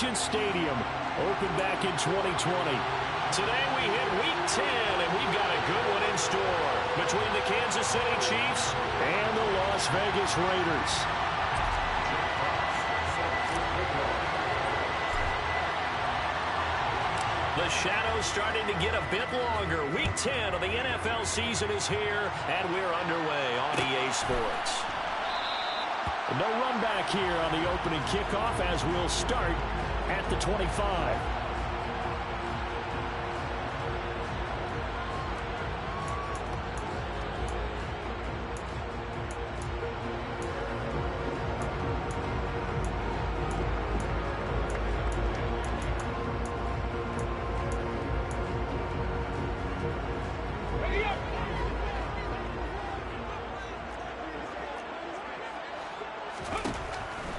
Allegiant Stadium, opened back in 2020. Today we hit Week 10, and we've got a good one in store between the Kansas City Chiefs and the Las Vegas Raiders. The shadow's starting to get a bit longer. Week 10 of the NFL season is here, and we're underway on EA Sports. No run back here on the opening kickoff as we'll start at the 25.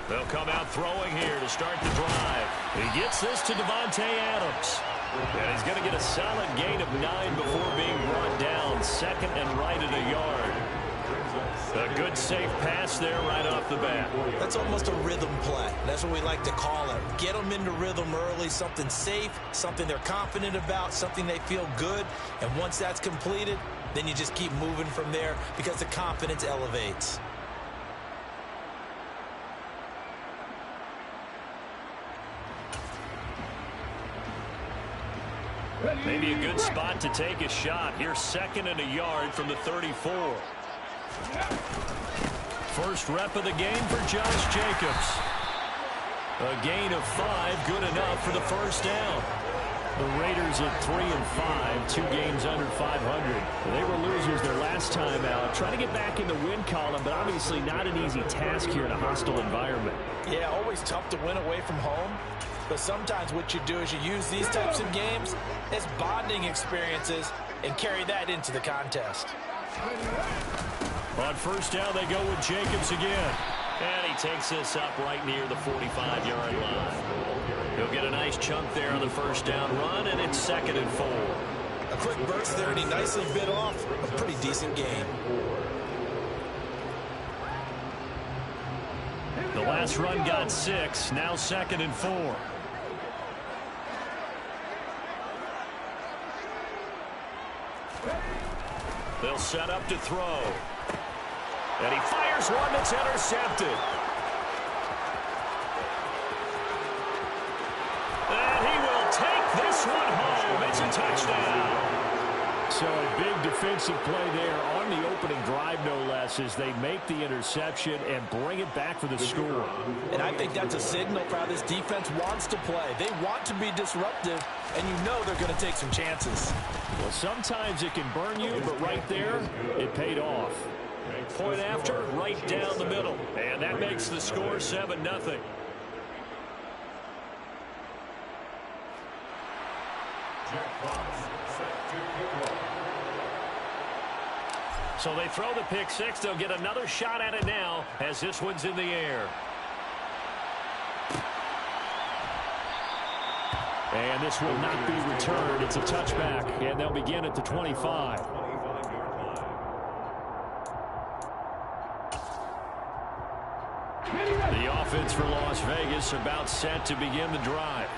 They'll come out throwing here to start the drive. He gets this to Davante Adams. And he's going to get a solid gain of 9 before being brought down. Second and right at a yard. A good safe pass there right off the bat. That's almost a rhythm play. That's what we like to call it. Get them into rhythm early, something safe, something they're confident about, something they feel good. And once that's completed, then you just keep moving from there because the confidence elevates. Maybe a good spot to take a shot. Here's second and a yard from the 34. First rep of the game for Josh Jacobs. A gain of 5, good enough for the first down. The Raiders at 3-5, 2 games under 500. They were losers their last time out. Trying to get back in the win column, but obviously not an easy task here in a hostile environment. Yeah, always tough to win away from home. But sometimes what you do is you use these types of games as bonding experiences and carry that into the contest. On first down, they go with Jacobs again. And he takes this up right near the 45-yard line. He'll get a nice chunk there on the first down run, and it's second and 4. A quick burst there, and he nicely bit off a pretty decent gain. The last run got 6, now second and 4. They'll set up to throw. And he fires one that's intercepted. And he will take this one home. It's a touchdown. So a big defensive play there on the opening drive, no less, as they make the interception and bring it back for the score. And I think that's a signal for how this defense wants to play. They want to be disruptive, and you know they're going to take some chances. Well, sometimes it can burn you, but right there, it paid off. Point after, right down the middle. And that makes the score 7-0. So they throw the pick 6. They'll get another shot at it now as this one's in the air. And this will not be returned. It's a touchback, and they'll begin at the 25. The offense for Las Vegas about set to begin the drive.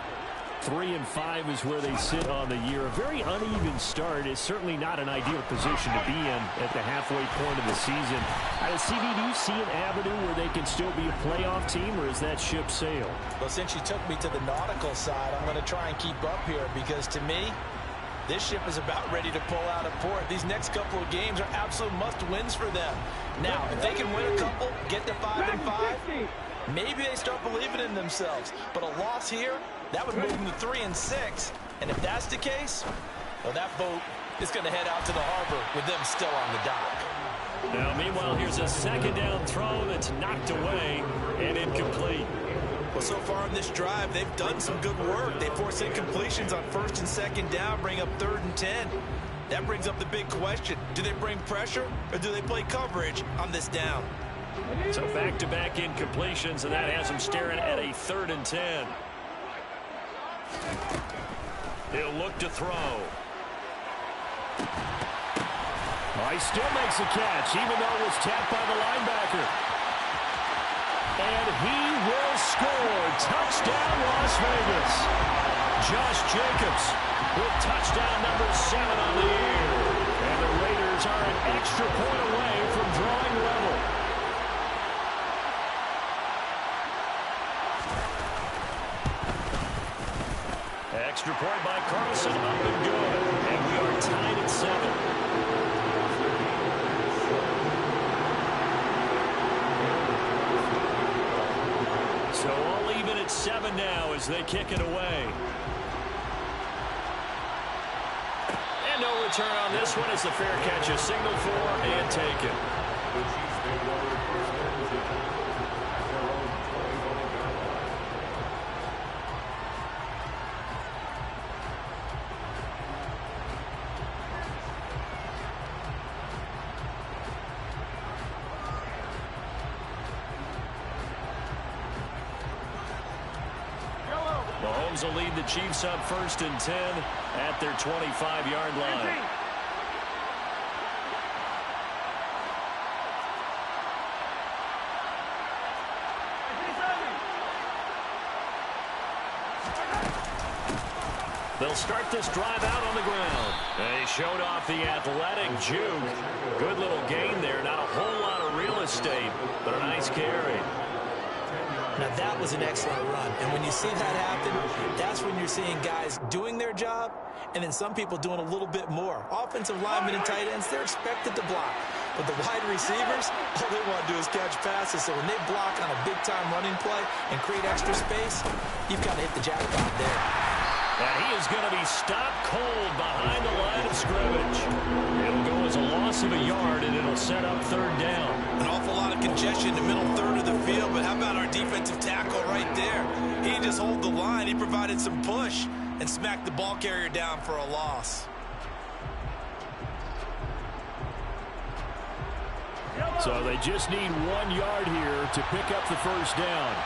3-5 is where they sit on the year. A very uneven start is certainly not an ideal position to be in at the halfway point of the season. CV, do you see an avenue where they can still be a playoff team, or is that ship sailed? Well, since you took me to the nautical side, I'm going to try and keep up here because, to me, this ship is about ready to pull out of port. These next couple of games are absolute must-wins for them. Now, if they can win a couple, get to 5-5, maybe they start believing in themselves. But a loss here, that would move them to 3-6. And if that's the case, well, that boat is going to head out to the harbor with them still on the dock. Now, meanwhile, here's a second down throw that's knocked away and incomplete. Well, so far in this drive, they've done some good work. They force incompletions on first and second down, bring up 3rd and 10. That brings up the big question. Do they bring pressure or do they play coverage on this down? So back-to-back incompletions, and that has them staring at a 3rd and 10. He'll look to throw. He still makes a catch, even though it was tapped by the linebacker. And he will score. Touchdown, Las Vegas. Josh Jacobs with touchdown number 7 on the year. And the Raiders are an extra point away from drawing level. Extra point by Carlson, up and good. And we are tied at 7. So all even at 7 now as they kick it away. And no return on this one as the fair catch is signaled for and taken. Mahomes will lead the Chiefs up 1st and 10 at their 25-yard line. They'll start this drive out on the ground. They showed off the athletic juke. Good little gain there. Not a whole lot of real estate, but a nice carry. Now, that was an excellent run. And when you see that happen, that's when you're seeing guys doing their job and then some people doing a little bit more. Offensive linemen and tight ends, they're expected to block. But the wide receivers, all they want to do is catch passes. So when they block on a big-time running play and create extra space, you've got to hit the jackpot there. And he is going to be stopped cold behind the line of scrimmage. It'll go as a loss of a yard, and it'll set up 3rd down. An awful lot of congestion in the middle third of the field, but how about our defensive tackle right there? He didn't just hold the line. He provided some push and smacked the ball carrier down for a loss. So they just need 1 yard here to pick up the 1st down.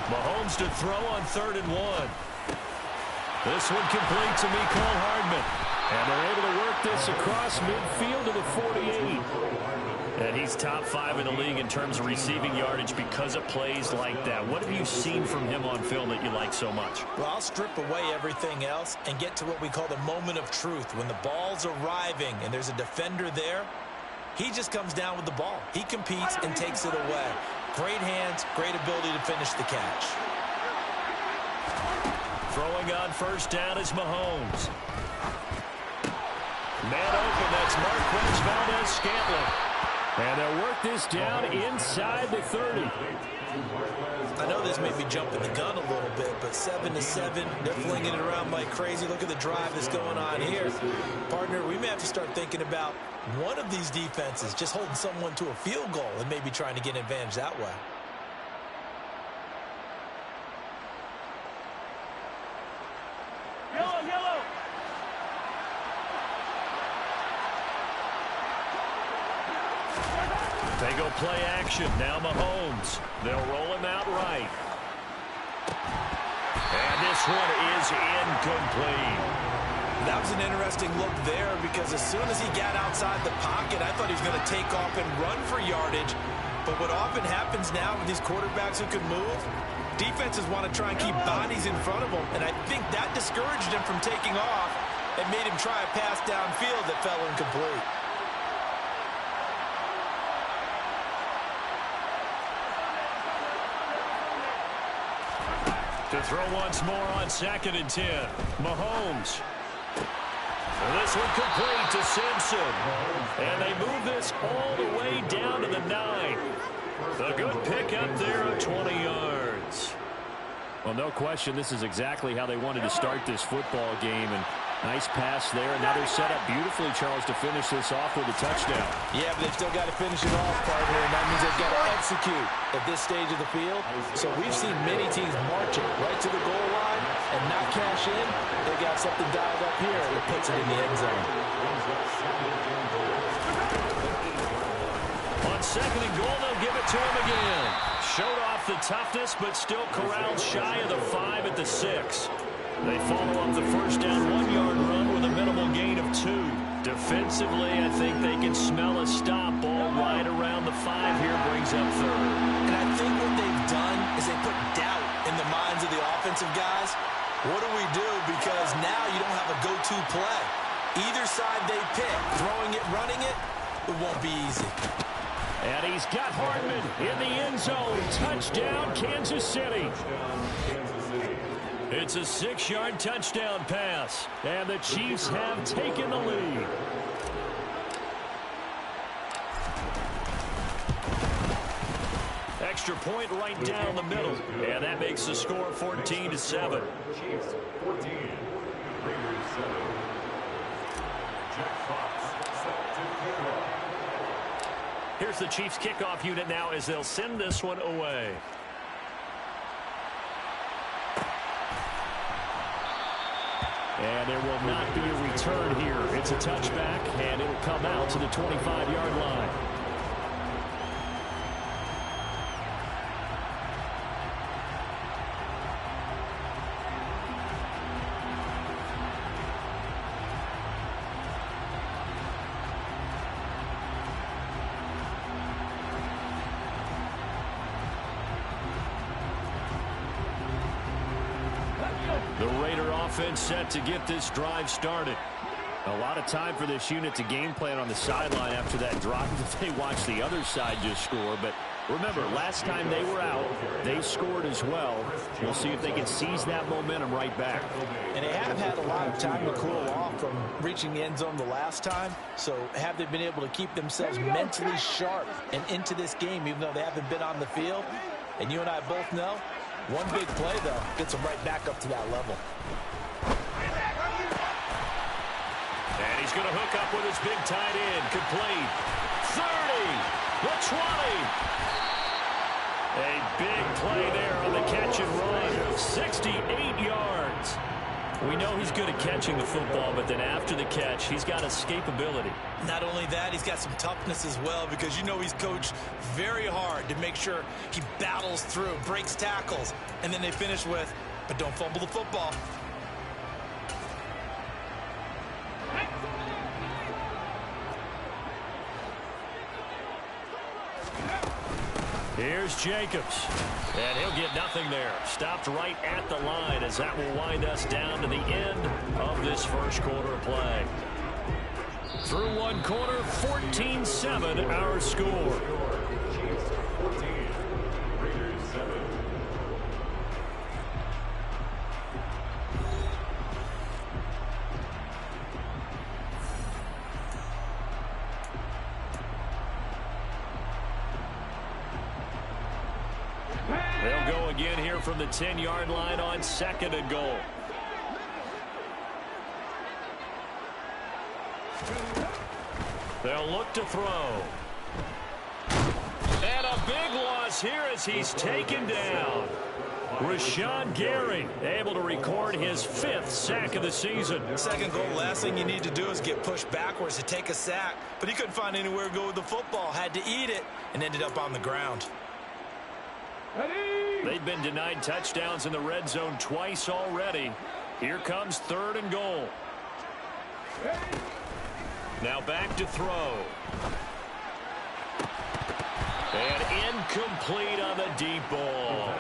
Mahomes to throw on 3rd and 1. This one complete to Mecole Hardman. And they're able to work this across midfield to the 48. And he's top 5 in the league in terms of receiving yardage because of plays like that. What have you seen from him on film that you like so much? Well, I'll strip away everything else and get to what we call the moment of truth. When the ball's arriving and there's a defender there, he just comes down with the ball. He competes and takes it away. Great hands, great ability to finish the catch. Throwing on 1st down is Mahomes. Man open, that's Marquez Valdez-Scantling. And they'll work this down inside the 30. I know this may be jumping the gun a little bit, but 7-7, they're flinging it around like crazy. Look at the drive that's going on here. Partner, we may have to start thinking about one of these defenses just holding someone to a field goal and maybe trying to get an advantage that way. Yellow. They go play action. Now Mahomes. They'll roll him out right. And this one is incomplete. That was an interesting look there because as soon as he got outside the pocket, I thought he was going to take off and run for yardage. But what often happens now with these quarterbacks who can move, defenses want to try and keep bodies in front of them. And I think that discouraged him from taking off and made him try a pass downfield that fell incomplete. To throw once more on 2nd and 10. Mahomes. This one complete to Simpson. And they move this all the way down to the 9. A good pickup there of 20 yards. Well, no question, this is exactly how they wanted to start this football game. And nice pass there. Another setup beautifully, Charles, to finish this off with a touchdown. Yeah, but they've still got to finish it off, partner, and that means they've got to execute at this stage of the field. So we've seen many teams marching right to the goal line and not cash in. They got something dialed up here that puts it in the end zone. On 2nd and goal, they'll give it to him again. Showed off the toughness, but still corralled shy of the 5 at the 6. They follow up the first down 1-yard run with a minimal gain of 2. Defensively, I think they can smell a stop. Ball right around the 5 here, brings up 3rd. And I think what they've done is they put doubt in the minds of the offensive guys. What do we do? Because now you don't have a go-to play. Either side they pick, throwing it, running it, it won't be easy. And he's got Hardman in the end zone. Touchdown, Kansas City. It's a 6-yard touchdown pass. And the Chiefs have taken the lead. Extra point right down the middle. And that makes the score 14-7. Chiefs 14, Raiders 7. Jack Fox set to kick off. Here's the Chiefs kickoff unit now as they'll send this one away. And there will not be a return here. It's a touchback, and it'll come out to the 25-yard line. The Raider offense set to get this drive started. A lot of time for this unit to game plan on the sideline after that drive that they watched the other side just score. But remember, last time they were out, they scored as well. We'll see if they can seize that momentum right back. And they have had a lot of time to cool off from reaching the end zone the last time. So have they been able to keep themselves mentally sharp and into this game, even though they haven't been on the field? And you and I both know, one big play, though, gets them right back up to that level. And he's going to hook up with his big tight end. Complete. 30. The 20. A big play there on the catch and run. 68 yards. We know he's good at catching the football, but then after the catch, he's got escapability. Not only that, he's got some toughness as well, because you know he's coached very hard to make sure he battles through, breaks tackles, and then they finish with, but don't fumble the football. Here's Jacobs. And he'll get nothing there. Stopped right at the line as that will wind us down to the end of this first quarter of play. Through one quarter, 14-7 our score. Chiefs 14, Raiders 7. They'll go again here from the 10-yard line on 2nd and goal. They'll look to throw. And a big loss here as he's taken down. Rashawn Gary able to record his 5th sack of the season. Second goal, last thing you need to do is get pushed backwards to take a sack. But he couldn't find anywhere to go with the football. Had to eat it and ended up on the ground. They've been denied touchdowns in the red zone twice already. Here comes 3rd and goal. Now back to throw. And incomplete on the deep ball.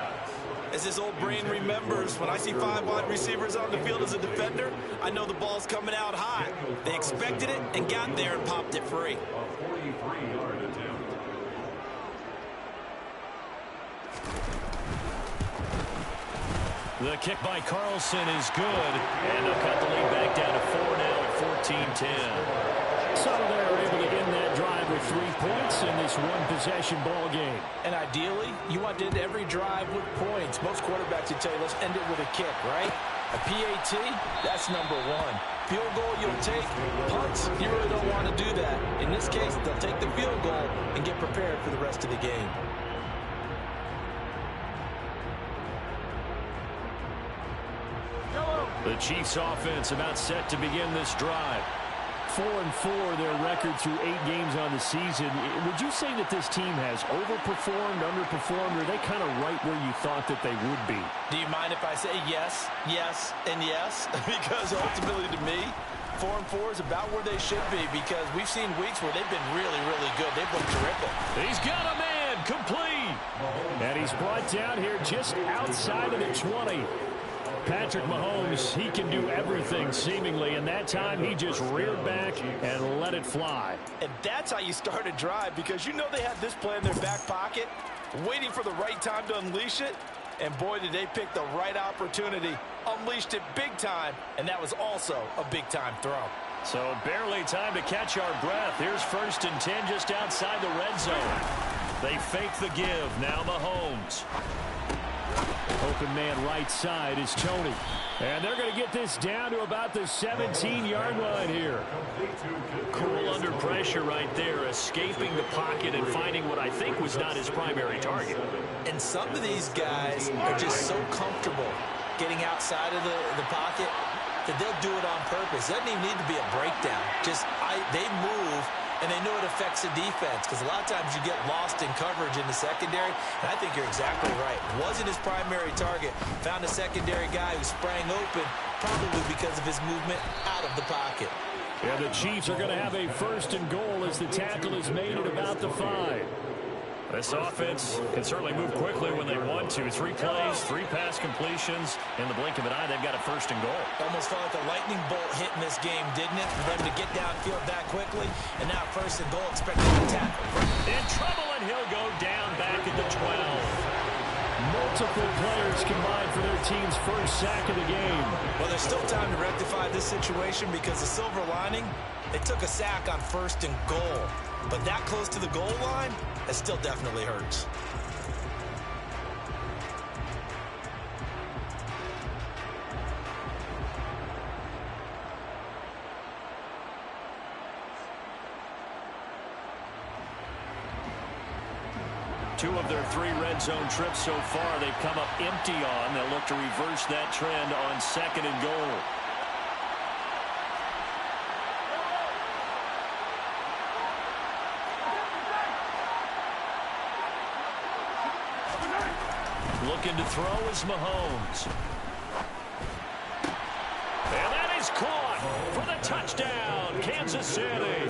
As his old brain remembers, when I see 5 wide receivers on the field as a defender, I know the ball's coming out high. They expected it and got there and popped it free. A 43-yard attempt. The kick by Carlson is good. And they'll cut the lead back down to 4 now at 14-10. So they're able to end that drive with 3 points in this one-possession ball game. And ideally, you want to end every drive with points. Most quarterbacks would tell you, let's end it with a kick, right? A PAT, that's number 1. Field goal you'll take. Punts, you really don't want to do that. In this case, they'll take the field goal and get prepared for the rest of the game. The Chiefs offense about set to begin this drive. 4-4, their record through 8 games on the season. Would you say that this team has overperformed, underperformed, or are they kind of right where you thought that they would be? Do you mind if I say yes, yes, and yes? Because ultimately to me, 4-4 is about where they should be, because we've seen weeks where they've been really, really good. They've looked terrific. He's got a man, complete. And he's brought down here just outside of the 20. Patrick Mahomes, he can do everything seemingly, and that time he just reared back and let it fly. And that's how you start a drive, because you know they had this play in their back pocket, waiting for the right time to unleash it. And boy, did they pick the right opportunity, unleashed it big time, and that was also a big-time throw. So barely time to catch our breath. Here's 1st and 10 just outside the red zone. They fake the give. Now Mahomes. Open man right side is Tony. And they're going to get this down to about the 17-yard line here. Cool under pressure right there, escaping the pocket and finding what I think was not his primary target. And some of these guys are just so comfortable getting outside of the pocket that they'll do it on purpose. It doesn't even need to be a breakdown. They move, and they know it affects the defense, because a lot of times you get lost in coverage in the secondary, and I think you're exactly right. Wasn't his primary target. Found a secondary guy who sprang open, probably because of his movement out of the pocket. Yeah, the Chiefs are going to have a 1st and goal as the tackle is made at about the 5. This offense can certainly move quickly when they want to. 3 plays, 3 pass completions. In the blink of an eye, they've got a 1st and goal. Almost felt like a lightning bolt hit in this game, didn't it? For them to get downfield that quickly. And now 1st and goal, expecting to tackle. In trouble, and he'll go down back at the 12. Multiple players combined for their team's 1st sack of the game. Well, there's still time to rectify this situation, because the silver lining, they took a sack on 1st and goal. But that close to the goal line, it still definitely hurts. Two of their 3 red zone trips so far, they've come up empty on. They'll look to reverse that trend on 2nd and goal. Looking to throw is Mahomes. And that is caught for the touchdown, Kansas City.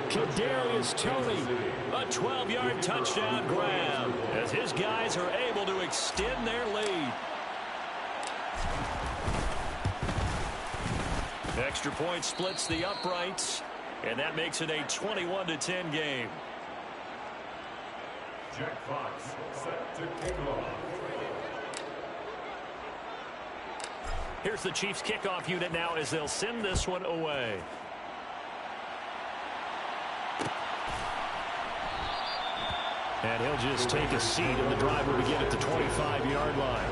Kadarius Toney. A 12-yard touchdown grab as his guys are able to extend their lead. Extra point splits the uprights, and that makes it a 21-10 game. Jack Fox set to kick off. Here's the Chiefs kickoff unit now as they'll send this one away. And he'll just take a seat, and the drive will begin at the 25-yard line.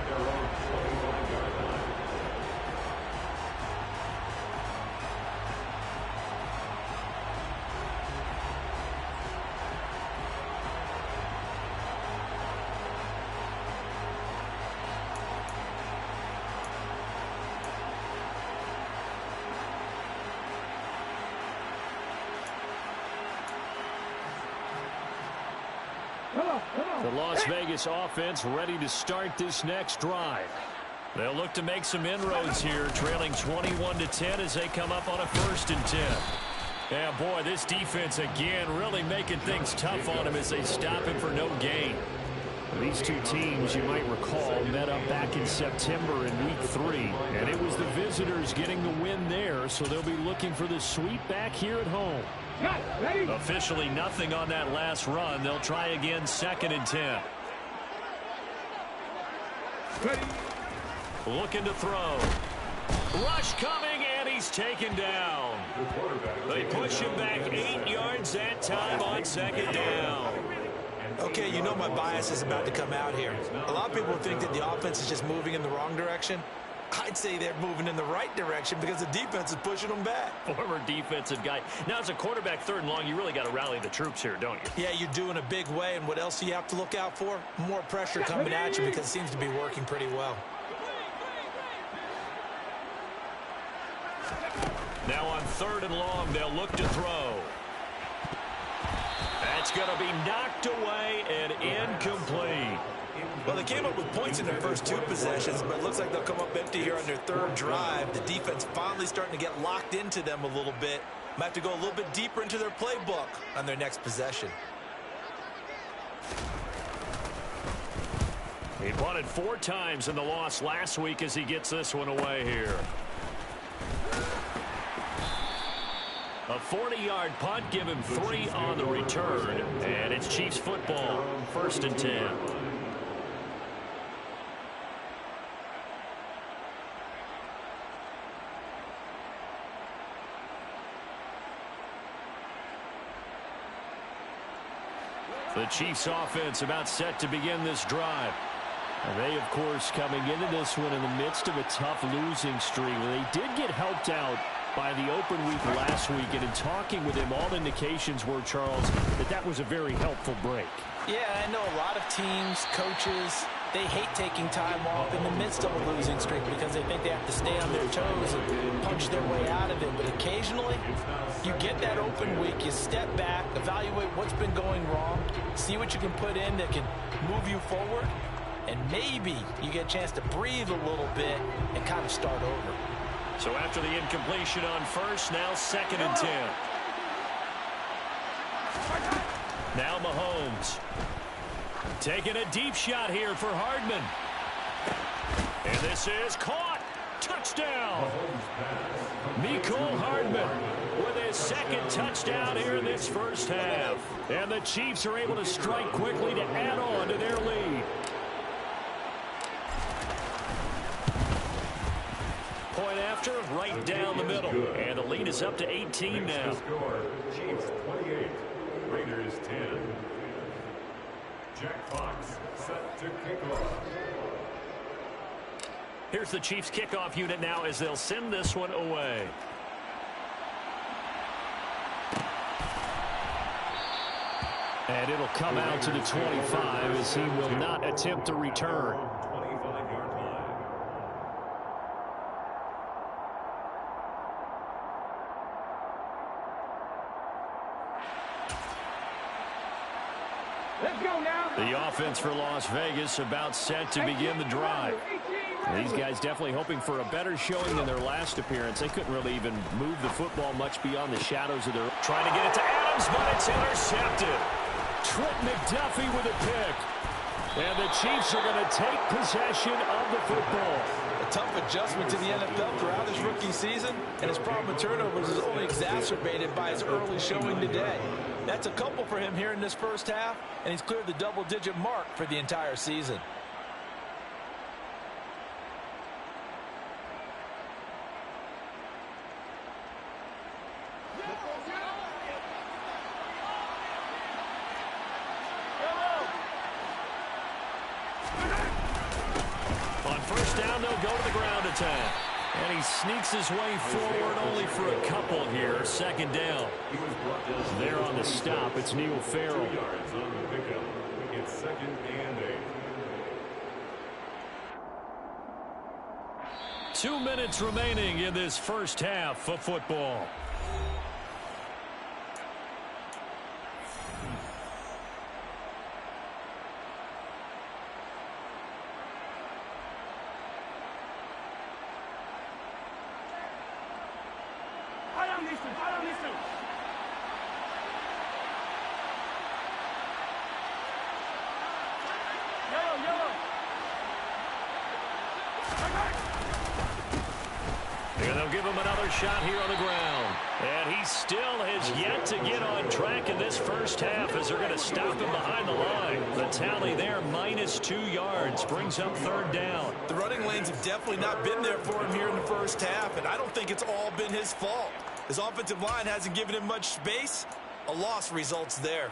The Las Vegas offense ready to start this next drive. They'll look to make some inroads here, trailing 21-10 as they come up on a 1st and 10. Yeah, boy, this defense again really making things tough on him as they stop him for no gain. These two teams, you might recall, met up back in September in Week 3, and it was the visitors getting the win there, so they'll be looking for the sweep back here at home. Officially nothing on that last run. They'll try again 2nd and 10. Looking to throw. Rush coming, and he's taken down. They push him back 8 yards that time on 2nd down. Okay, you know my bias is about to come out here. A lot of people think that the offense is just moving in the wrong direction. I'd say they're moving in the right direction because the defense is pushing them back. Former defensive guy. Now, as a quarterback 3rd and long, you really got to rally the troops here, don't you? Yeah, you're doing a big way, and what else do you have to look out for? More pressure coming at you because it seems to be working pretty well. Now on third and long. They'll look to throw. That's going to be knocked away and incomplete. Well, they came up with points in their first 2 possessions, but it looks like they'll come up empty here on their 3rd drive. The defense finally starting to get locked into them a little bit. Might have to go a little bit deeper into their playbook on their next possession. He punted 4 times in the loss last week as he gets this one away here. A 40-yard punt, give him 3 on the return, and it's Chiefs football, 1st and 10. The Chiefs offense about set to begin this drive. And they, of course, coming into this one in the midst of a tough losing streak. They did get helped out by the open week last week, and in talking with him, all indications were, Charles, that was a very helpful break. Yeah, I know a lot of teams, coaches, they hate taking time off in the midst of a losing streak because they think they have to stay on their toes and punch their way out of it. But occasionally, you get that open week, you step back, evaluate what's been going wrong, see what you can put in that can move you forward, and maybe you get a chance to breathe a little bit and kind of start over. So after the incompletion on first, now 2nd and 10. Now Mahomes. Taking a deep shot here for Hardman. And this is caught. Touchdown. Mecole Hardman with his 2nd touchdown here in this first half. And the Chiefs are able to strike quickly to add on to their lead. Point after, right down the middle. And the lead is up to 18 now. Chiefs 28, Raiders 10. Jack Fox set to kick off. Here's the Chiefs kickoff unit now as they'll send this one away. And it'll come out to the 25 as he will not attempt to return. 25-yard line. Let's go now. The offense for Las Vegas about set to begin the drive. These guys definitely hoping for a better showing than their last appearance. They couldn't really even move the football much beyond the shadows of their... Trying to get it to Adams, but it's intercepted. Trent McDuffie with a pick. And the Chiefs are going to take possession of the football. A tough adjustment to the NFL throughout his rookie season, and his problem with turnovers is only exacerbated by his early showing today. That's a couple for him here in this first half, and he's cleared the double-digit mark for the entire season. On first down, they'll go to the ground attack. And he sneaks his way forward only for a couple here. 2nd down. There on the stop, it's Neil Farrell. 2 yards on the pickup. It's 2nd and 8. 2 minutes remaining in this first half of football. And they'll give him another shot here on the ground. And he still has yet to get on track in this first half as they're going to stop him behind the line. The tally there, -2 yards, brings up 3rd down. The running lanes have definitely not been there for him here in the first half, and I don't think it's all been his fault. His offensive line hasn't given him much space. A loss results there.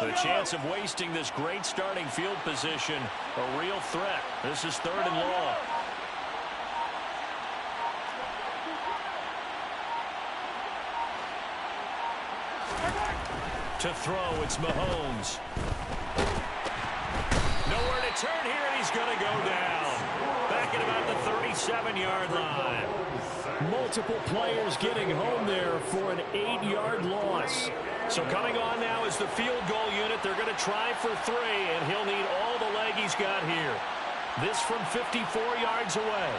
The chance of wasting this great starting field position, a real threat. This is 3rd and long. To throw, it's Mahomes. Nowhere to turn here, and he's going to go down. Back at about the 37-yard line. Multiple players getting home there for an 8-yard loss. So coming on now is the field goal unit. They're going to try for 3, and he'll need all the leg he's got here. This from 54 yards away.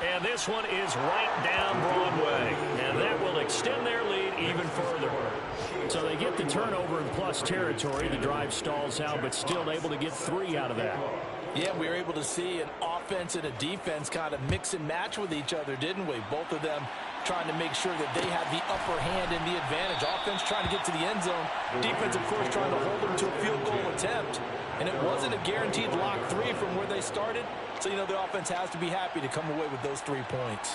And this one is right down Broadway. And that will extend their lead even further. So they get the turnover in plus territory. The drive stalls out, but still able to get 3 out of that. Yeah, we were able to see an offense and a defense kind of mix and match with each other, didn't we? Both of them trying to make sure that they have the upper hand and the advantage. Offense trying to get to the end zone. Defense, of course, trying to hold them to a field goal attempt. And it wasn't a guaranteed lock 3 from where they started. So, you know, the offense has to be happy to come away with those 3 points.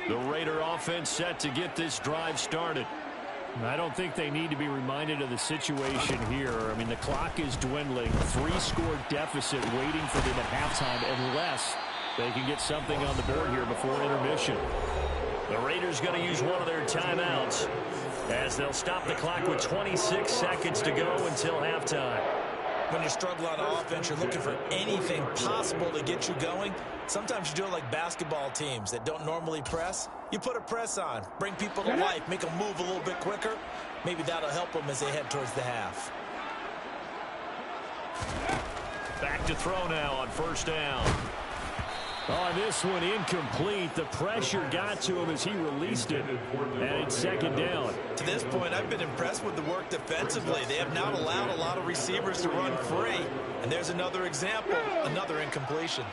The Raider offense set to get this drive started. I don't think they need to be reminded of the situation here. I mean, the clock is dwindling. 3-score deficit waiting for them at halftime unless they can get something on the board here before intermission. The Raiders going to use one of their timeouts as they'll stop the clock with 26 seconds to go until halftime. When you struggle on offense, you're looking for anything possible to get you going. Sometimes you do it like basketball teams that don't normally press. You put a press on, bring people to life, make them move a little bit quicker. Maybe that'll help them as they head towards the half. Back to throw now on first down. Oh, this one incomplete. The pressure got to him as he released it. And it's second down. To this point, I've been impressed with the work defensively. They have not allowed a lot of receivers to run free. And there's another example, another incompletion.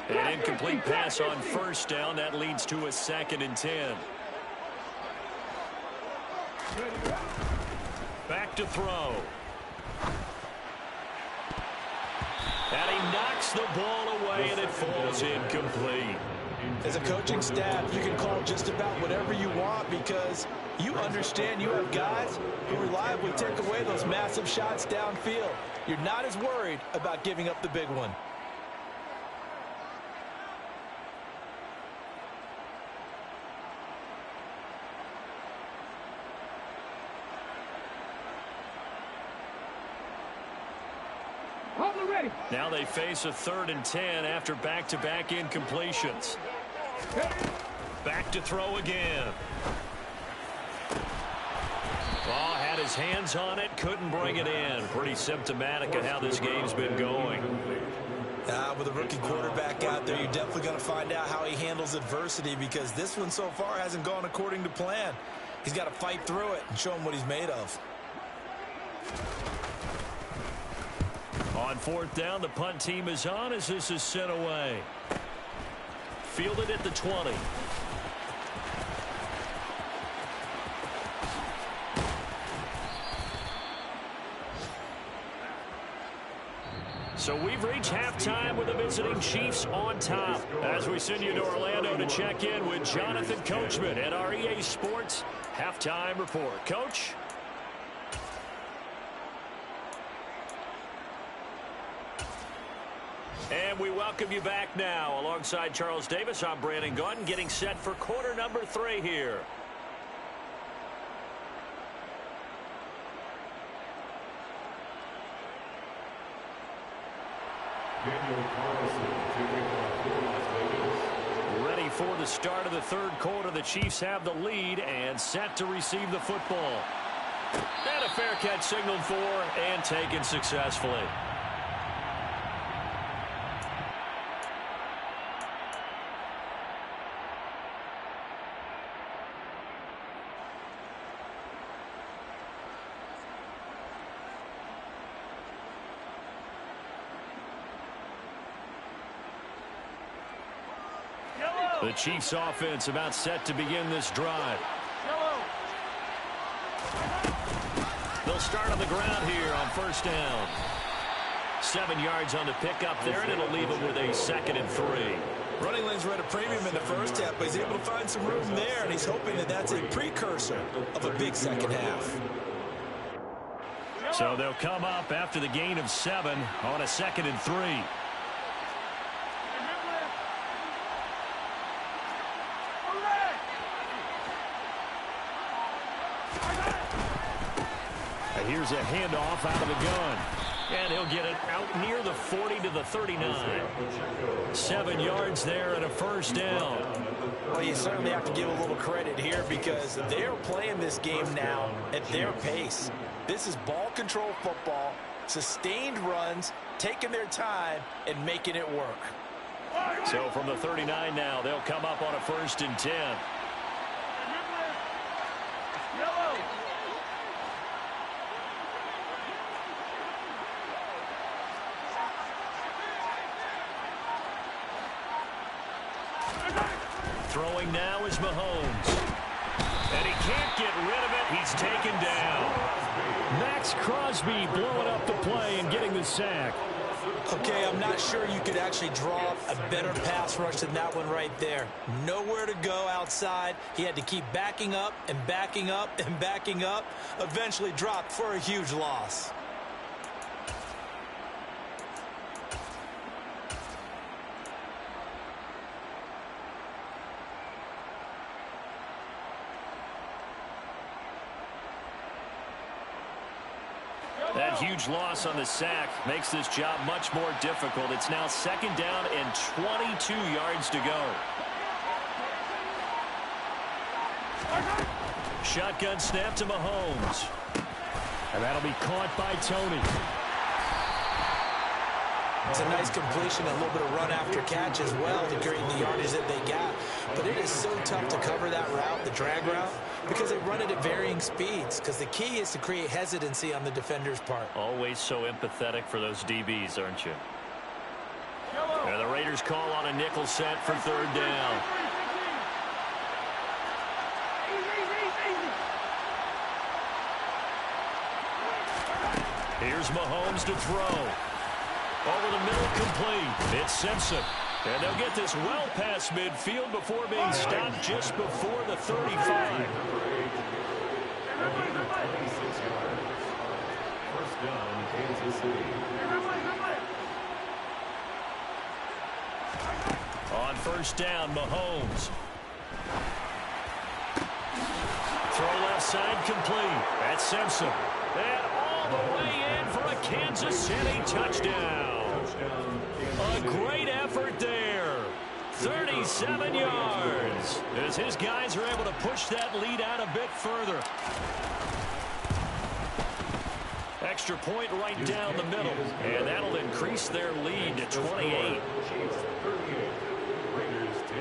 An incomplete pass on first down. That leads to a 2nd and 10. Back to throw. And he knocks the ball away, and it falls incomplete. As a coaching staff, you can call just about whatever you want because you understand you have guys who reliably take away those massive shots downfield. You're not as worried about giving up the big one. Now they face a 3rd and 10 after back-to-back incompletions. Back to throw again. Oh, had his hands on it, couldn't bring it in. Pretty symptomatic of how this game's been going. With a rookie quarterback out there, you're definitely going to find out how he handles adversity because this one so far hasn't gone according to plan. He's got to fight through it and show him what he's made of. On 4th down, the punt team is on as this is sent away. Fielded at the 20. So we've reached halftime with the visiting Chiefs on top. As we send you to Orlando to check in with Jonathan Coachman at our EA Sports Halftime Report. Coach? And we welcome you back now. Alongside Charles Davis, I'm Brandon Gunn, getting set for quarter number 3 here. Ready for the start of the 3rd quarter. The Chiefs have the lead and set to receive the football. And a fair catch signaled for and taken successfully. The Chiefs offense about set to begin this drive. They'll start on the ground here on first down. 7 yards on the pickup there, and it'll leave them with a 2nd and 3. Running lanes were at a premium in the first half, but he's able to find some room there, and he's hoping that that's a precursor of a big second half. So they'll come up after the gain of 7 on a 2nd and 3. Here's a handoff out of the gun. And he'll get it out near the 40 to the 39. 7 yards there and a first down. Well, you certainly have to give a little credit here because they're playing this game now at their pace. This is ball control football, sustained runs, taking their time, and making it work. So from the 39 now, they'll come up on a 1st and 10. Throwing now is Mahomes. And he can't get rid of it. He's taken down. Max Crosby blowing up the play and getting the sack. Okay, I'm not sure you could actually draw up a better pass rush than that one right there. Nowhere to go outside. He had to keep backing up and backing up and backing up. Eventually dropped for a huge loss. That huge loss on the sack makes this job much more difficult. It's now 2nd down and 22 yards to go. Shotgun snap to Mahomes. And that'll be caught by Tony. It's a nice completion, a little bit of run after catch as well to create the yardage that they got. But it is so tough to cover that route, the drag route, because they run it at varying speeds. Because the key is to create hesitancy on the defender's part. Always so empathetic for those DBs, aren't you? And the Raiders call on a nickel set for 3rd down. Here's Mahomes to throw. Over the middle, complete. It's Simpson. And they'll get this well past midfield before being stopped just before the 35. First down, Kansas City. On 1st down, Mahomes. Throw left side, complete. That's Simpson. And all the way in for a Kansas City touchdown. A great effort there. 37 yards. As his guys are able to push that lead out a bit further. Extra point right down the middle. And that'll increase their lead to 28. Chiefs 38, Raiders 10.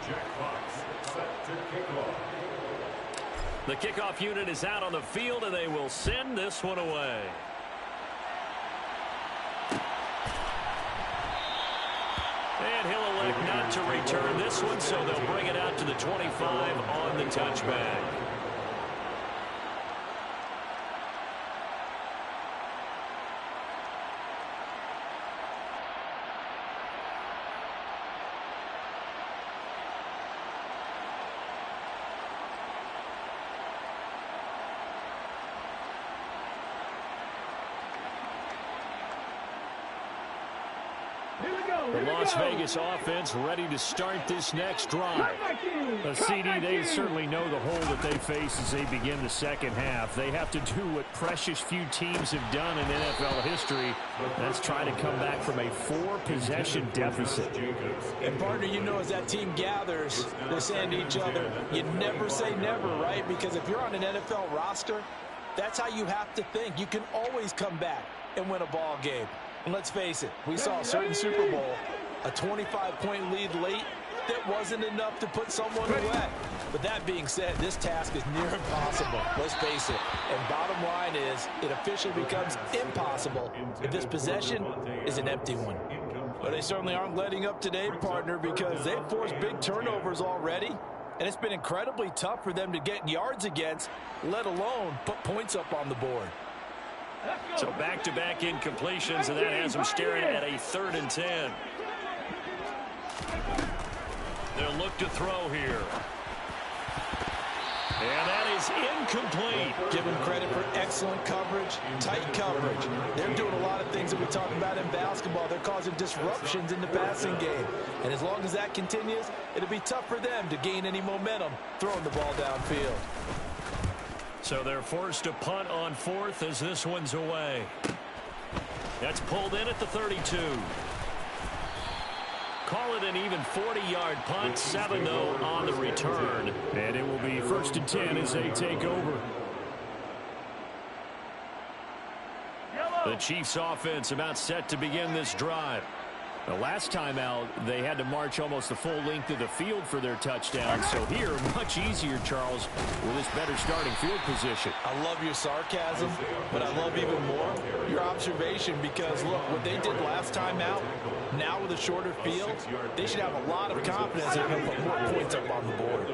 Jack Fox set to kick off. The kickoff unit is out on the field, and they will send this one away. And he'll elect not to return this one, so they'll bring it out to the 25 on the touchback. The Las Vegas offense ready to start this next drive. CD, they certainly know the hole that they face as they begin the second half. They have to do what precious few teams have done in NFL history. That's try to come back from a 4-possession deficit. And partner, you know, as that team gathers, they're saying to each other, you never say never, right? Because if you're on an NFL roster, that's how you have to think. You can always come back and win a ball game. And let's face it, we saw a certain Super Bowl, a 25-point lead late that wasn't enough to put someone away. But that being said, this task is near impossible. Let's face it. And bottom line is, it officially becomes impossible if this possession is an empty one. But they certainly aren't letting up today, partner, because they've forced big turnovers already. And it's been incredibly tough for them to get yards against, let alone put points up on the board. So back-to-back incompletions, and that has them staring at a 3rd and 10. They'll look to throw here. And that is incomplete. Give them credit for excellent coverage, tight coverage. They're doing a lot of things that we talk about in basketball. They're causing disruptions in the passing game. And as long as that continues, it'll be tough for them to gain any momentum throwing the ball downfield. So they're forced to punt on fourth as this one's away. That's pulled in at the 32. Call it an even 40-yard punt, 7-0 on the return. And it will be 1st and 10 as they take over. The Chiefs offense about set to begin this drive. The last time out, they had to march almost the full length of the field for their touchdown. So here, much easier, Charles, with this better starting field position. I love your sarcasm, but I love even more your observation because, look, what they did last time out, now with a shorter field, they should have a lot of confidence they're going to put more points up on the board.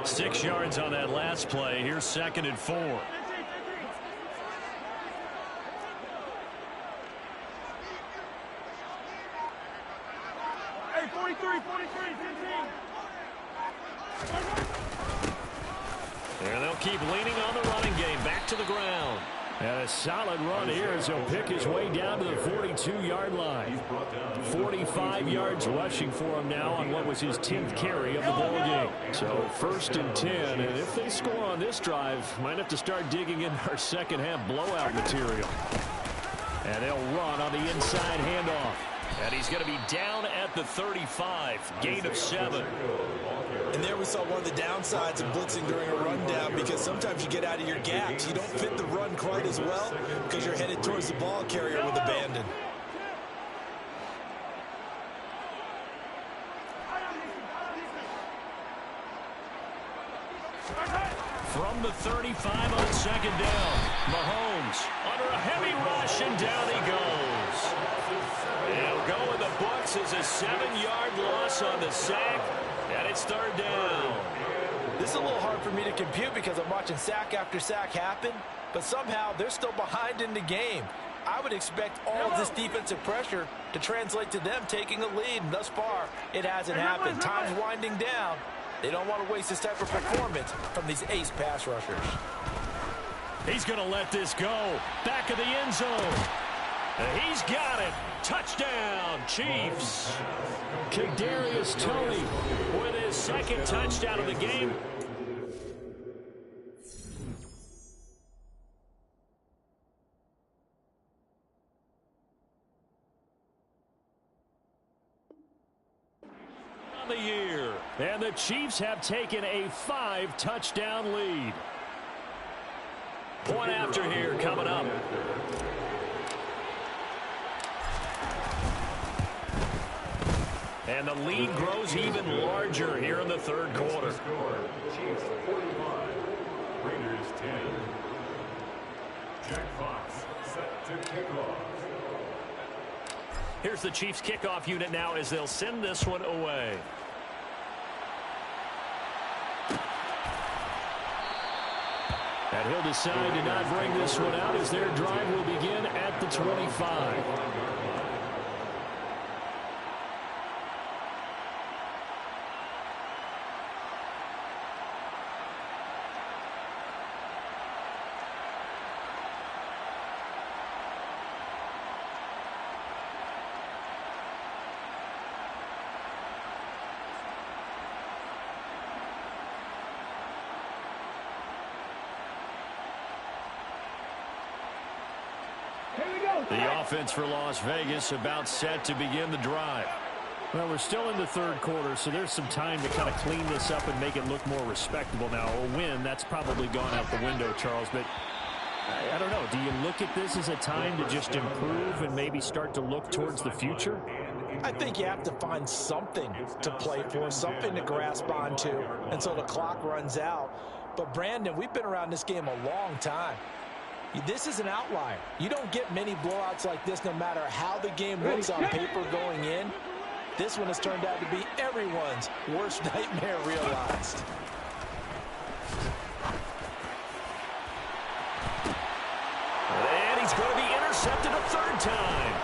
6 yards on that last play. Here's 2nd and 4. And they'll keep leaning on the running game. Back to the ground. And a solid run here as he'll pick his way down to the 42-yard line. 45 yards rushing for him now on what was his 10th carry of the ball game. So 1st and 10, and if they score on this drive, might have to start digging in our second-half blowout material. And they'll run on the inside handoff. And he's going to be down at the 35, gain of 7. And there we saw one of the downsides of blitzing during a rundown because sometimes you get out of your gaps. You don't fit the run quite as well because you're headed towards the ball carrier with abandon. From the 35 on 2nd down, Mahomes under a heavy rush, and down he goes. He'll go in the books as a 7-yard loss on the sack, and it's 3rd down. This is a little hard for me to compute because I'm watching sack after sack happen, but somehow they're still behind in the game. I would expect all of this defensive pressure to translate to them taking a lead, and thus far, it hasn't happened. Time's winding down. They don't want to waste this type of performance from these ace pass rushers. He's going to let this go. Back of the end zone. He's got it. Touchdown, Chiefs. Kadarius Toney with his 2nd touchdown of the game. On the year. And the Chiefs have taken a 5-touchdown lead. Point after here coming up. And the lead grows even larger here in the 3rd quarter. Chiefs 45, Raiders 10. Jack Fox set to kick off. Here's the Chiefs kickoff unit now as they'll send this one away. And he'll decide to not bring this one out as their drive will begin at the 25. The offense for Las Vegas about set to begin the drive. Well, we're still in the 3rd quarter, so there's some time to kind of clean this up and make it look more respectable now. A win, that's probably gone out the window, Charles, but I don't know. Do you look at this as a time to just improve and maybe start to look towards the future? I think you have to find something to play for, something to grasp onto until the clock runs out. But, Brandon, we've been around this game a long time. This is an outlier. You don't get many blowouts like this no matter how the game looks on paper going in. This one has turned out to be everyone's worst nightmare realized. And he's going to be intercepted a 3rd time.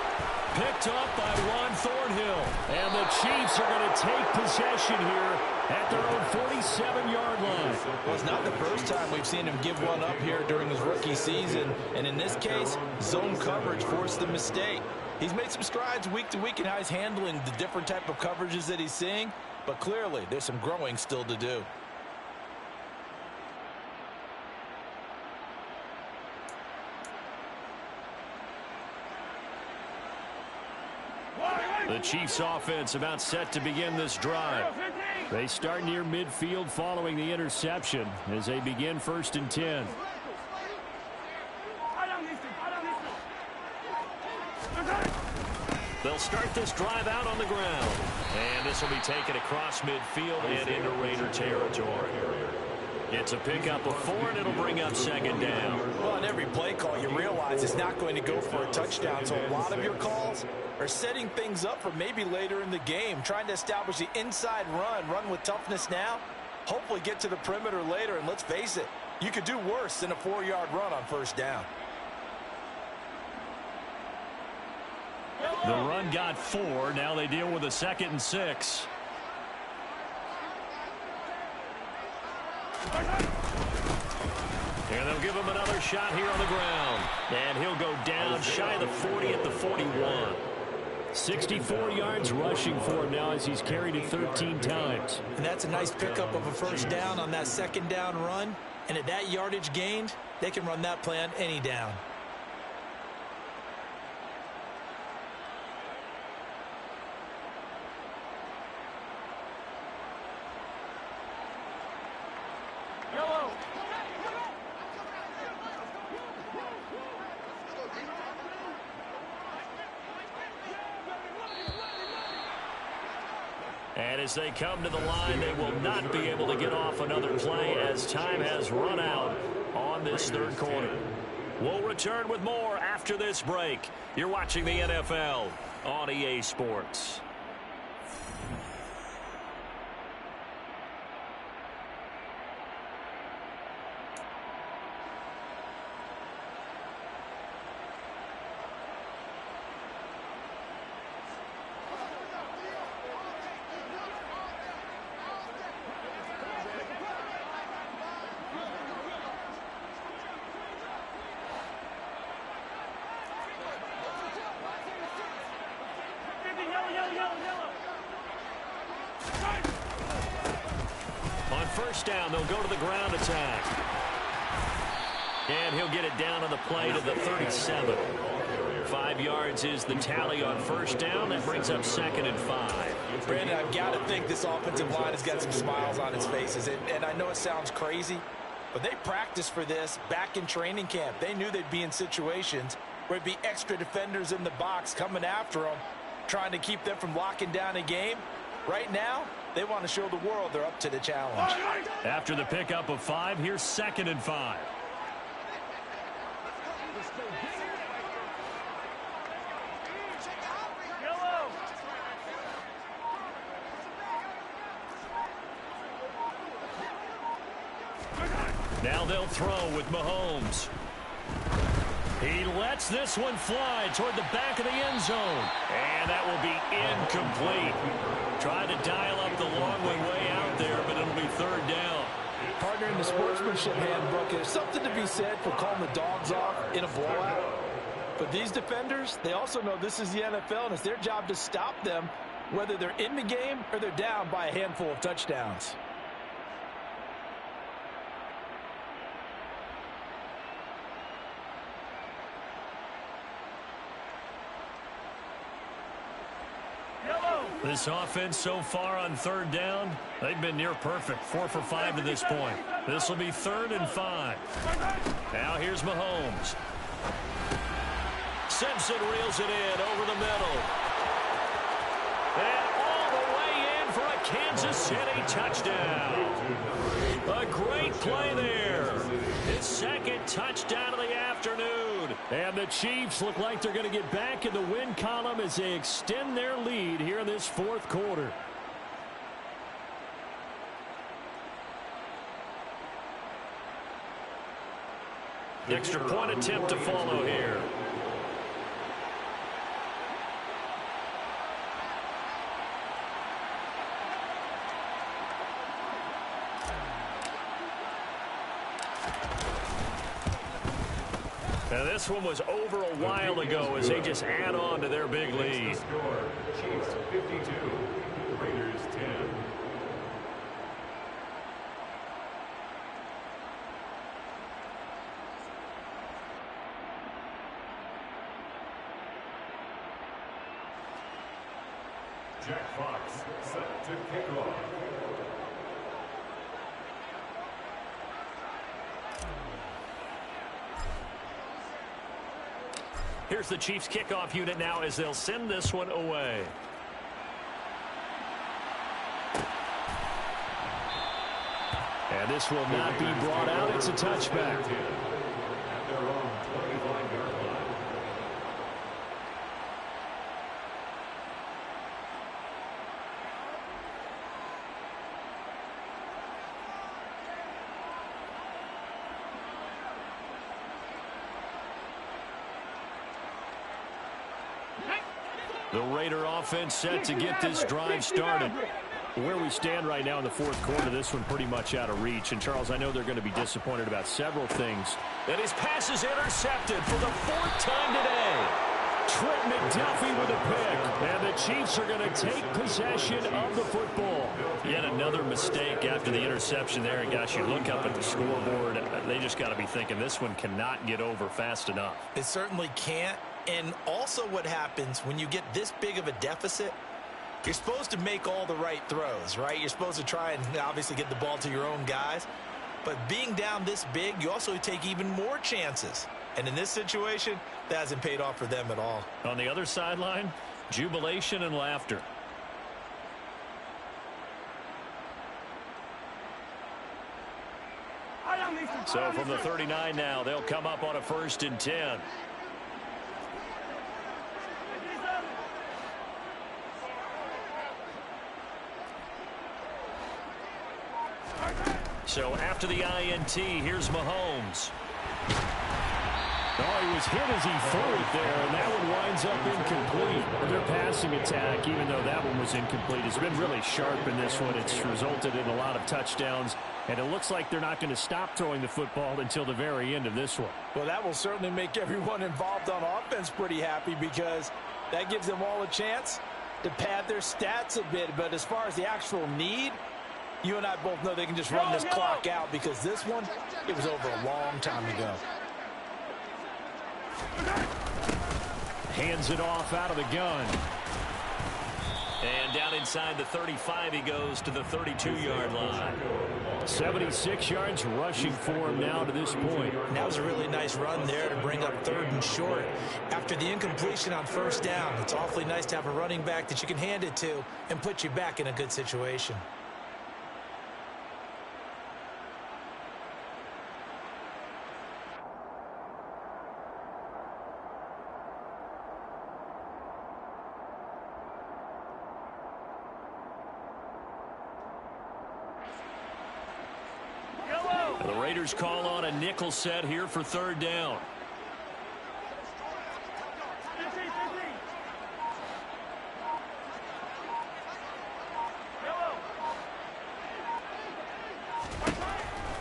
picked up by Juan Thornhill. And the Chiefs are going to take possession here at their own 47-yard line. Well, it's not the first time we've seen him give one up here during his rookie season. And in this case, zone coverage forced the mistake. He's made some strides week to week in how he's handling the different type of coverages that he's seeing. But clearly, there's some growing still to do. The Chiefs offense about set to begin this drive. They start near midfield following the interception as they begin 1st and 10. They'll start this drive out on the ground. And this will be taken across midfield and into Raider territory. It's a pickup of 4, and it'll bring up 2nd down. Well, on every play call, you realize it's not going to go for a touchdown. So a lot of your calls are setting things up for maybe later in the game, trying to establish the inside run with toughness now, hopefully get to the perimeter later. And let's face it, you could do worse than a 4-yard run on 1st down. The run got 4. Now they deal with a 2nd and 6. And they'll give him another shot here on the ground. And he'll go down shy of the 40 at the 41. 64 yards rushing for him now as he's carried it 13 times. And that's a nice pickup of a 1st down on that 2nd down run. And at that yardage gained, they can run that play on any down. And as they come to the line, they will not be able to get off another play as time has run out on this 3rd quarter. We'll return with more after this break. You're watching the NFL on EA Sports. On 1st down, they'll go to the ground attack. And he'll get it down on the play to the 37. 5 yards is the tally on 1st down. That brings up 2nd and 5. Brandon, I've got to think this offensive line has got some smiles on its faces. And I know it sounds crazy, but they practiced for this back in training camp. They knew they'd be in situations where it'd be extra defenders in the box coming after them, trying to keep them from locking down a game. Right now, they want to show the world they're up to the challenge. After the pickup of 5, here's 2nd and 5. Now they'll throw with Mahomes. He lets this one fly toward the back of the end zone. And that will be incomplete. Trying to dial up the long way out there, but it'll be 3rd down. Partner, in the sportsmanship handbook, there's something to be said for calling the dogs off in a blowout. But these defenders, they also know this is the NFL, and it's their job to stop them, whether they're in the game or they're down by a handful of touchdowns. This offense so far on 3rd down, they've been near perfect. 4 for 5 to this point. This will be 3rd and 5. Now here's Mahomes. Simpson reels it in over the middle. And all the way in for a Kansas City touchdown. A great play there. His 2nd touchdown of the afternoon. And the Chiefs look like they're going to get back in the win column as they extend their lead here in this 4th quarter. The extra point attempt to follow here. This one was over a while ago as they just add on to their big lead. Score, Chiefs 52, Raiders 10. Jack Fox set to kick off. Here's the Chiefs kickoff unit now as they'll send this one away. And this will not be brought out. It's a touchback. At their own 25-yard line. The Raider offense set to get this drive started. Where we stand right now in the fourth quarter, this one pretty much out of reach. And, Charles, I know they're going to be disappointed about several things. And his pass is intercepted for the 4th time today. Trent McDuffie with a pick. And the Chiefs are going to take possession of the football. Yet another mistake after the interception there. And, gosh, you look up at the scoreboard, they just got to be thinking this one cannot get over fast enough. It certainly can't. And also what happens when you get this big of a deficit, you're supposed to make all the right throws, right? You're supposed to try and obviously get the ball to your own guys. But being down this big, you also take even more chances. And in this situation, that hasn't paid off for them at all. On the other sideline, jubilation and laughter. So from the 39 now, they'll come up on a 1st and 10. So after the INT, here's Mahomes. Oh, he was hit as he threw it there, and that one winds up incomplete. Their passing attack, even though that one was incomplete, has been really sharp in this one. It's resulted in a lot of touchdowns, and it looks like they're not going to stop throwing the football until the very end of this one. Well, that will certainly make everyone involved on offense pretty happy because that gives them all a chance to pad their stats a bit. But as far as the actual need, you and I both know they can just run this clock out because this one, it was over a long time ago. Hands it off out of the gun. And down inside the 35, he goes to the 32-yard line. 76 yards rushing for him now to this point. That was a really nice run there to bring up 3rd and short. After the incompletion on 1st down, it's awfully nice to have a running back that you can hand it to and put you back in a good situation. The Raiders call on a nickel set here for 3rd down.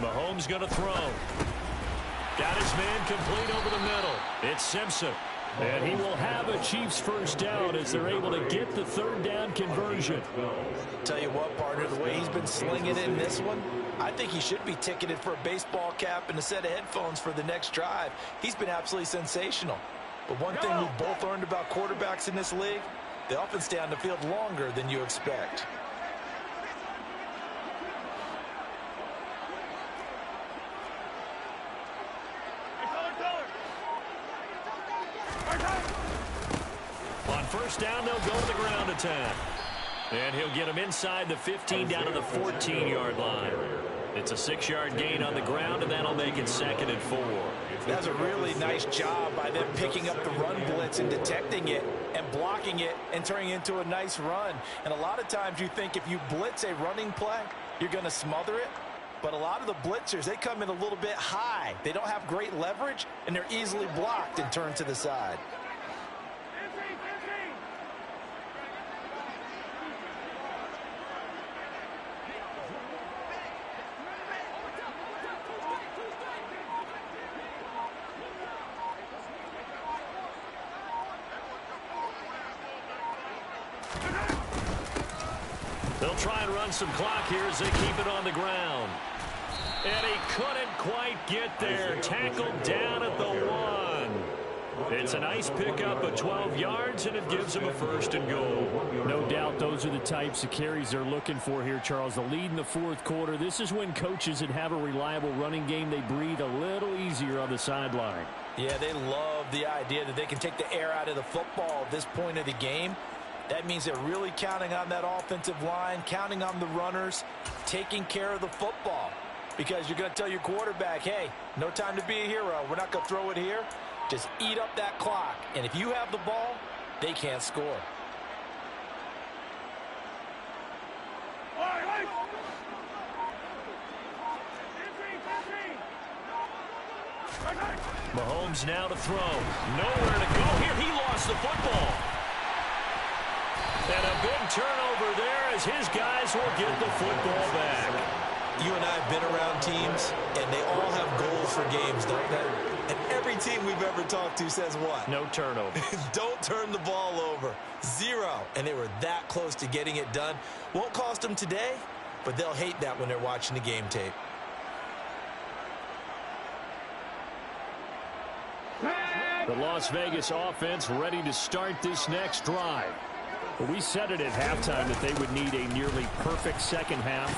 Mahomes going to throw. Got his man complete over the middle. It's Simpson. And he will have a Chiefs 1st down as they're able to get the 3rd down conversion. Tell you what, partner, the way he's been slinging in this one, I think he should be ticketed for a baseball cap and a set of headphones for the next drive. He's been absolutely sensational. But one thing we've both learned about quarterbacks in this league, they often stay on the field longer than you expect. On 1st down, they'll go to the ground attack. And he'll get him inside the 15 down to the 14-yard line. It's a 6-yard gain on the ground, and that'll make it 2nd and 4. That's a really nice job by them picking up the run blitz and detecting it and blocking it and turning it into a nice run. And a lot of times you think if you blitz a running play, you're going to smother it. But a lot of the blitzers, they come in a little bit high. They don't have great leverage, and they're easily blocked and turned to the side. They'll try and run some clock here as they keep it on the ground. And he couldn't quite get there. Tackled down at the 1. It's a nice pickup of 12 yards, and it gives him a 1st and goal. No doubt those are the types of carries they're looking for here, Charles. The lead in the 4th quarter. This is when coaches that have a reliable running game, they breathe a little easier on the sideline. Yeah, they love the idea that they can take the air out of the football at this point of the game. That means they're really counting on that offensive line, counting on the runners, taking care of the football. Because you're going to tell your quarterback, hey, no time to be a hero. We're not going to throw it here. Just eat up that clock. And if you have the ball, they can't score. Mahomes now to throw. Nowhere to go here. He lost the football. And a big turnover there as his guys will get the football back. You and I have been around teams, and they all have goals for games, don't they? And every team we've ever talked to says what? No turnover. Don't turn the ball over. 0. And they were that close to getting it done. Won't cost them today, but they'll hate that when they're watching the game tape. The Las Vegas offense ready to start this next drive. We said it at halftime that they would need a nearly perfect second half.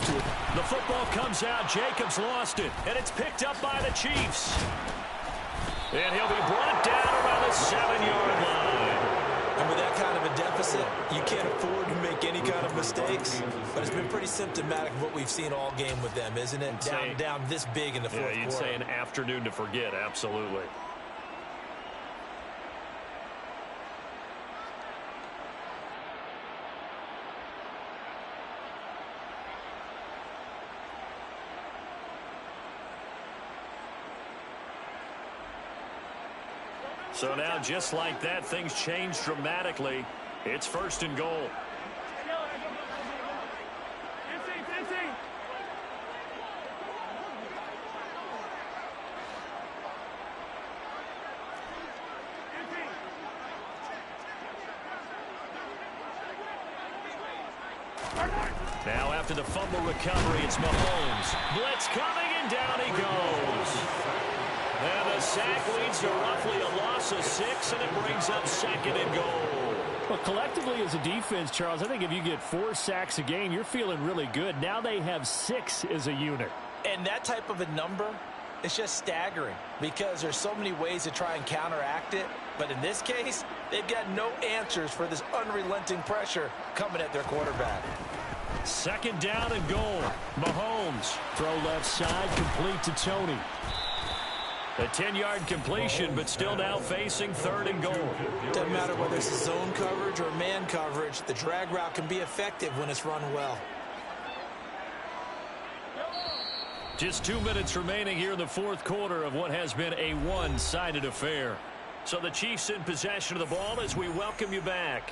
The football comes out. Jacobs lost it, and it's picked up by the Chiefs. And he'll be brought down around the 7-yard line. And with that kind of a deficit, you can't afford to make any kind of mistakes. But it's been pretty symptomatic of what we've seen all game with them, isn't it? Down this big in the fourth quarter. You'd say an afternoon to forget, absolutely. So now, just like that, things change dramatically. It's 1st and goal. Now, after the fumble recovery, it's Mahomes. Blitz coming, and down he goes. And the sack leads to roughly a loss of 6, and it brings up 2nd and goal. Well, collectively as a defense, Charles, I think if you get 4 sacks a game, you're feeling really good. Now they have 6 as a unit. And that type of a number, it's just staggering because there's so many ways to try and counteract it. But in this case, they've got no answers for this unrelenting pressure coming at their quarterback. 2nd down and goal. Mahomes. Throw left side, complete to Tony. A 10-yard completion, but still now facing 3rd and goal. Doesn't matter whether it's zone coverage or man coverage, the drag route can be effective when it's run well. Just 2 minutes remaining here in the 4th quarter of what has been a one-sided affair. So the Chiefs in possession of the ball as we welcome you back.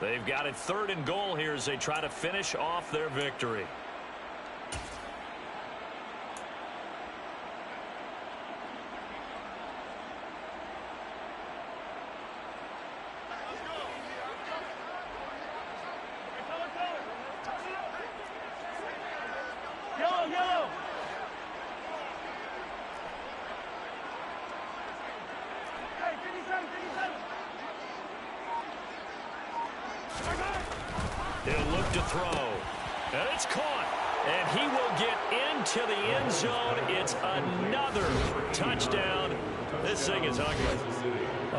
They've got it 3rd and goal here as they try to finish off their victory. He'll look to throw. And it's caught. And he will get into the end zone. It's another touchdown. This thing is ugly.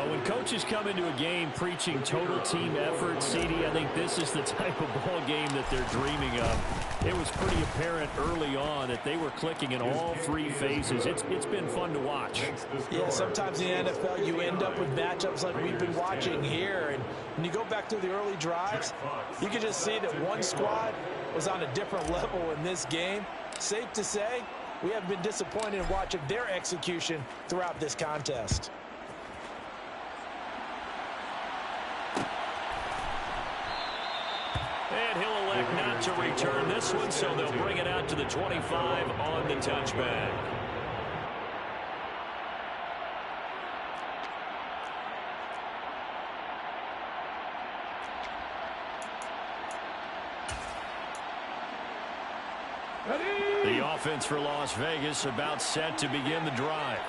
When coaches come into a game preaching total team effort, CD, I think this is the type of ball game that they're dreaming of. It was pretty apparent early on that they were clicking in all 3 phases. It's been fun to watch. Yeah, sometimes in the NFL you end up with matchups like we've been watching here. And when you go back to the early drives, you can just see that one squad was on a different level in this game. Safe to say, we have been disappointed in watching their execution throughout this contest. And he'll elect not to return this one, so they'll bring it out to the 25 on the touchback. The offense for Las Vegas about set to begin the drive.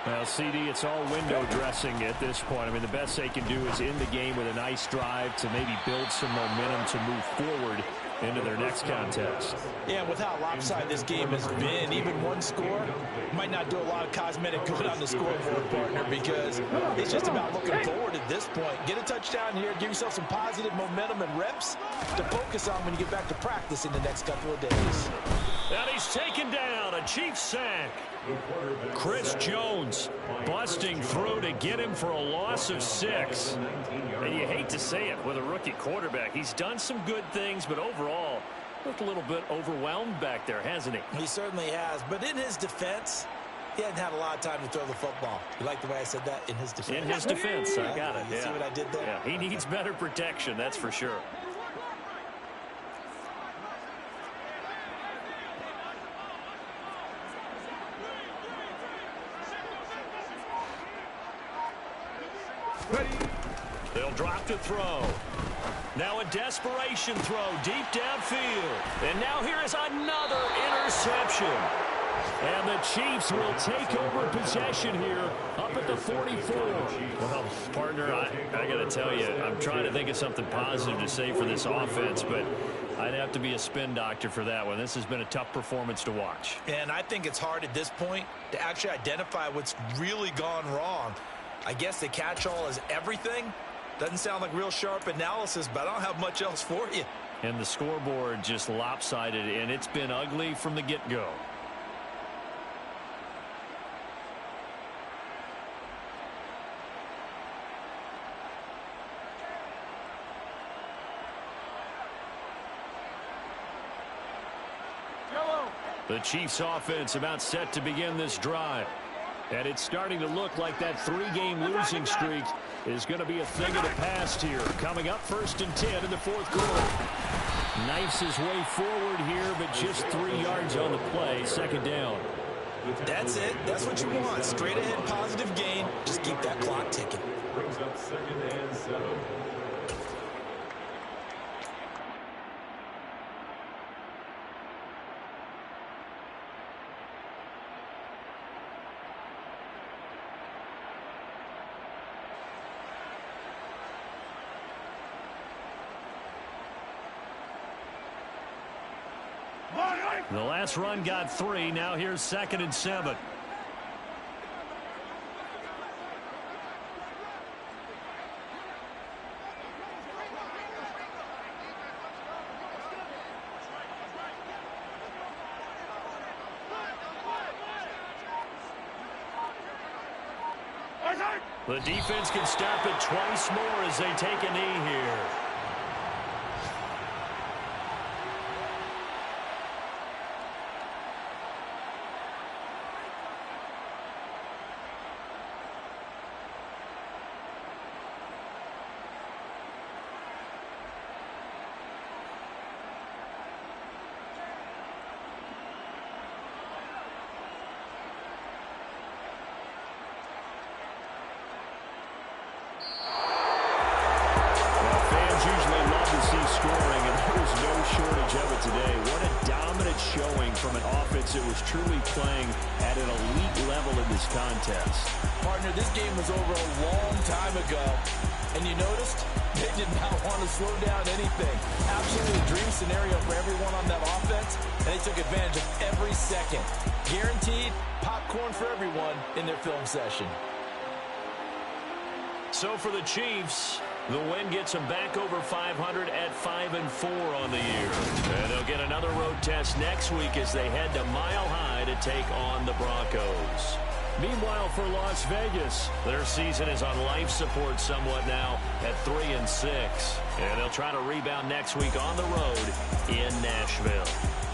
Well, CD, it's all window dressing at this point. I mean, the best they can do is end the game with a nice drive to maybe build some momentum to move forward into their next contest. Yeah, with how lopsided this game has been, even one score might not do a lot of cosmetic good on the scoreboard, partner, because it's just about looking forward at this point. Get a touchdown here, give yourself some positive momentum and reps to focus on when you get back to practice in the next couple of days. And he's taken down, a Chiefs sack. Chris Jones busting through to get him for a loss of 6. And you hate to say it with a rookie quarterback. He's done some good things, but overall, looked a little bit overwhelmed back there, hasn't he? He certainly has, but in his defense, he hadn't had a lot of time to throw the football. You like the way I said that? In his defense. In his defense, I got it. You see what I did there? Yeah, he needs better protection, that's for sure. They'll drop to throw. Now a desperation throw deep downfield. And now here is another interception. And the Chiefs will take over possession here up at the 44. Well, partner, I got to tell you, I'm trying to think of something positive to say for this offense, but I'd have to be a spin doctor for that one. This has been a tough performance to watch. And I think it's hard at this point to actually identify what's really gone wrong. I guess the catch-all is everything. Doesn't sound like real sharp analysis, but I don't have much else for you. And the scoreboard just lopsided, and it's been ugly from the get-go. The Chiefs offense about set to begin this drive. And it's starting to look like that 3-game losing streak is going to be a thing of the past here. Coming up 1st and 10 in the 4th quarter. Knifes his way forward here, but just 3 yards on the play. 2nd down. That's it. That's what you want. Straight ahead positive gain. Just keep that clock ticking. Brings up 2nd and 7. The last run got 3. Now here's 2nd and 7. The defense can stop it twice more as they take a knee here. Today. What a dominant showing from an offense that was truly playing at an elite level in this contest. Partner, this game was over a long time ago, and you noticed they did not want to slow down anything. Absolutely a dream scenario for everyone on that offense, and they took advantage of every second. Guaranteed popcorn for everyone in their film session. So for the Chiefs, the win gets them back over 500 at 5-4 on the year. And they'll get another road test next week as they head to Mile High to take on the Broncos. Meanwhile, for Las Vegas, their season is on life support somewhat now at 3-6. And they'll try to rebound next week on the road in Nashville.